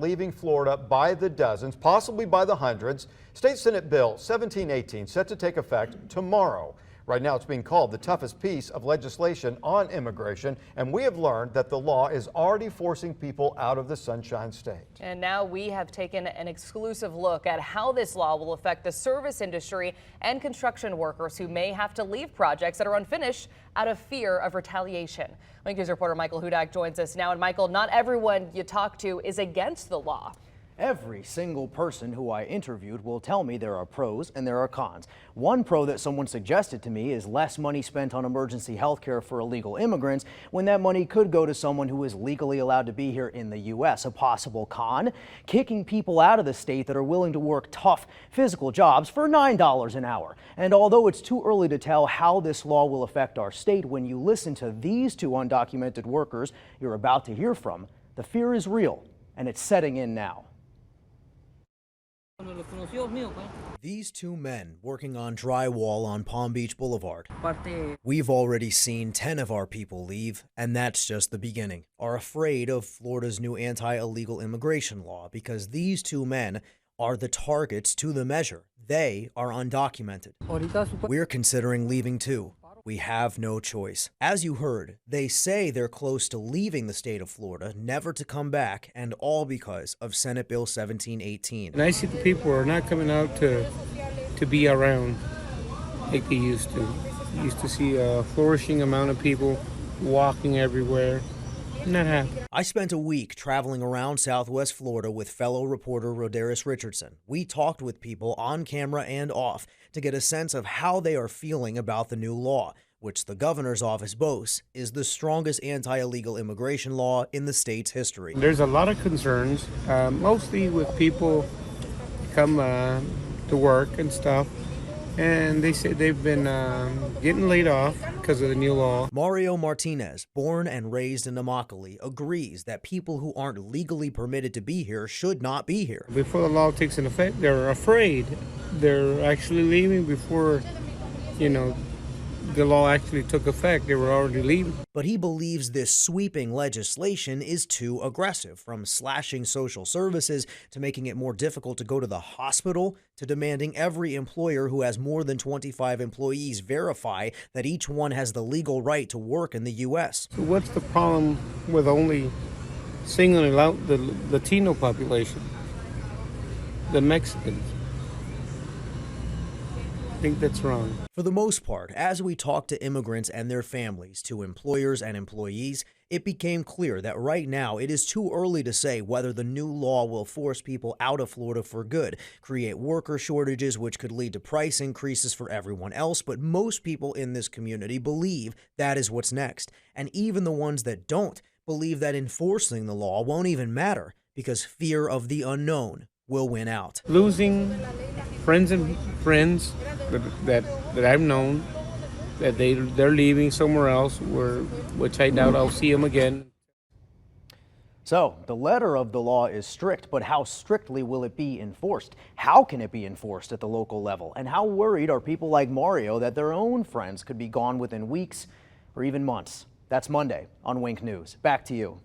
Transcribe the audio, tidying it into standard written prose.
leaving Florida by the dozens, possibly by the hundreds. State Senate Bill 1718 set to take effect tomorrow. Right now, it's being called the toughest piece of legislation on immigration, and we have learned that the law is already forcing people out of the Sunshine State. And now we have taken an exclusive look at how this law will affect the service industry and construction workers who may have to leave projects that are unfinished out of fear of retaliation. Wink News reporter Michael Hudak joins us now. And Michael, not everyone you talk to is against the law. Every single person who I interviewed will tell me there are pros and there are cons. One pro that someone suggested to me is less money spent on emergency health care for illegal immigrants when that money could go to someone who is legally allowed to be here in the U.S. A possible con, kicking people out of the state that are willing to work tough physical jobs for $9 an hour. And although it's too early to tell how this law will affect our state, when you listen to these two undocumented workers you're about to hear from, the fear is real and it's setting in now. These two men working on drywall on Palm Beach Boulevard. We've already seen 10 of our people leave, and that's just the beginning. Are afraid of Florida's new anti-illegal immigration law because these two men are the targets to the measure. They are undocumented. We're considering leaving too. We have no choice. As you heard, they say they're close to leaving the state of Florida, never to come back, and all because of Senate Bill 1718. And I see the people are not coming out to be around like they used to. You used to see a flourishing amount of people walking everywhere. Not happy. I spent a week traveling around Southwest Florida with fellow reporter Rodaris Richardson. We talked with people on camera and off to get a sense of how they are feeling about the new law, which the governor's office boasts is the strongest anti-illegal immigration law in the state's history. There's a lot of concerns, mostly with people come to work and stuff. And they say they've been getting laid off because of the new law. Mario Martinez, born and raised in Immokalee, agrees that people who aren't legally permitted to be here should not be here. Before the law takes in effect, they're afraid. They're actually leaving before, the law actually took effect. They were already leaving. But he believes this sweeping legislation is too aggressive, from slashing social services to making it more difficult to go to the hospital to demanding every employer who has more than 25 employees verify that each one has the legal right to work in the U.S. So what's the problem with only singling out the Latino population, the Mexicans? I think that's wrong. For the most part, as we talked to immigrants and their families, to employers and employees, it became clear that right now it is too early to say whether the new law will force people out of Florida for good, create worker shortages which could lead to price increases for everyone else, but most people in this community believe that is what's next. And even the ones that don't believe that enforcing the law won't even matter because fear of the unknown will win out. Losing friends that I've known, that they're leaving somewhere else, which I doubt I'll see them again. So the letter of the law is strict, but how strictly will it be enforced? How can it be enforced at the local level? And how worried are people like Mario that their own friends could be gone within weeks or even months? That's Monday on Wink News. Back to you.